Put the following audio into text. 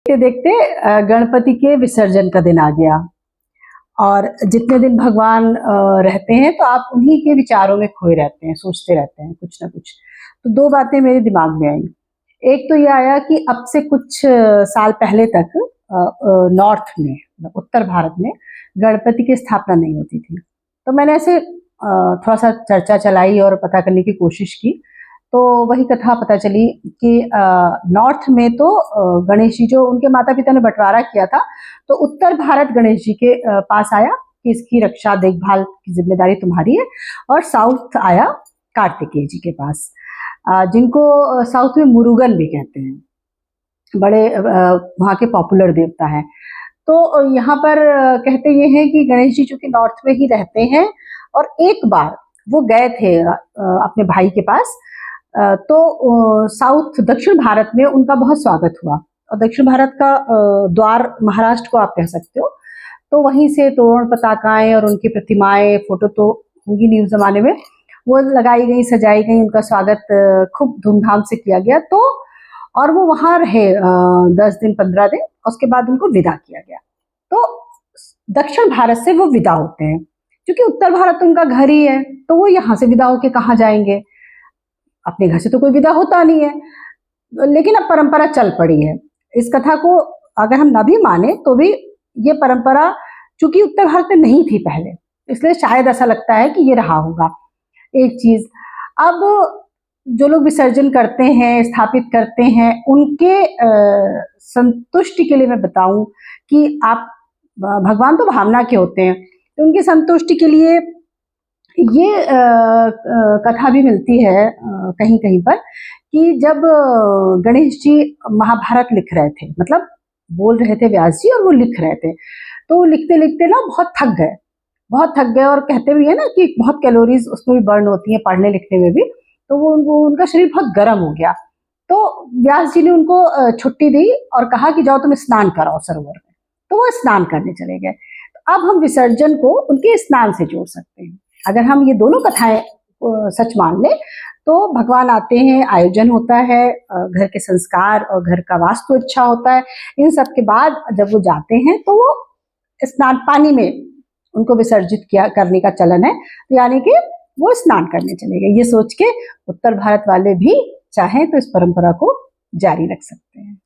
देखते देखते गणपति के विसर्जन का दिन आ गया। और जितने दिन भगवान रहते हैं तो आप उन्हीं के विचारों में खोए रहते हैं, सोचते रहते हैं कुछ ना कुछ। तो दो बातें मेरे दिमाग में आई। एक तो ये आया कि अब से कुछ साल पहले तक नॉर्थ में, उत्तर भारत में गणपति की स्थापना नहीं होती थी। तो मैंने ऐसे थोड़ा सा चर्चा चलाई और पता करने की कोशिश की। तो वही कथा पता चली कि नॉर्थ में तो गणेश जी, जो उनके माता पिता ने बंटवारा किया था, तो उत्तर भारत गणेश जी के पास आया कि इसकी रक्षा देखभाल की जिम्मेदारी तुम्हारी है। और साउथ आया कार्तिकेय जी के पास, जिनको साउथ में मुरुगन भी कहते हैं, बड़े वहाँ के पॉपुलर देवता हैं। तो यहाँ पर कहते ये हैं कि गणेश जी चूंकि नॉर्थ में ही रहते हैं, और एक बार वो गए थे अपने भाई के पास, तो साउथ दक्षिण भारत में उनका बहुत स्वागत हुआ। और दक्षिण भारत का द्वार महाराष्ट्र को आप कह सकते हो। तो वहीं से तोरण पताकाएं और उनकी प्रतिमाएं, फोटो तो होंगी नहीं उस जमाने में, वो लगाई गई, सजाई गई, उनका स्वागत खूब धूमधाम से किया गया। तो और वो वहां रहे 10 दिन 15 दिन, उसके बाद उनको विदा किया गया। तो दक्षिण भारत से वो विदा होते हैं, क्योंकि उत्तर भारत उनका घर ही है, तो वो यहाँ से विदा होके कहाँ जाएंगे, अपने घर से तो कोई विदा होता नहीं है। लेकिन अब परंपरा चल पड़ी है। इस कथा को अगर हम न भी माने तो भी ये परंपरा चूंकि उत्तर भारत में नहीं थी पहले, इसलिए शायद ऐसा लगता है कि ये रहा होगा। एक चीज, अब जो लोग विसर्जन करते हैं, स्थापित करते हैं, उनके संतुष्टि के लिए मैं बताऊं कि आप, भगवान तो भावना के होते हैं, तो उनकी संतुष्टि के लिए ये कथा भी मिलती है कहीं कहीं पर कि जब गणेश जी महाभारत लिख रहे थे, मतलब बोल रहे थे व्यास जी और वो लिख रहे थे, तो लिखते लिखते ना बहुत थक गए, बहुत थक गए। और कहते भी है ना कि बहुत कैलोरीज उसमें भी बर्न होती है पढ़ने लिखने में भी। तो वो उनका शरीर बहुत गर्म हो गया। तो व्यास जी ने उनको छुट्टी दी और कहा कि जाओ तुम स्नान कराओ सरोवर में। तो वो स्नान करने चले गए। तो अब हम विसर्जन को उनके स्नान से जोड़ सकते हैं। अगर हम ये दोनों कथाएं सच मान ले, तो भगवान आते हैं, आयोजन होता है, घर के संस्कार और घर का वास्तु अच्छा होता है। इन सब के बाद जब वो जाते हैं तो वो स्नान पानी में उनको विसर्जित किया करने का चलन है, यानी कि वो स्नान करने चले गए। ये सोच के उत्तर भारत वाले भी चाहें तो इस परंपरा को जारी रख सकते हैं।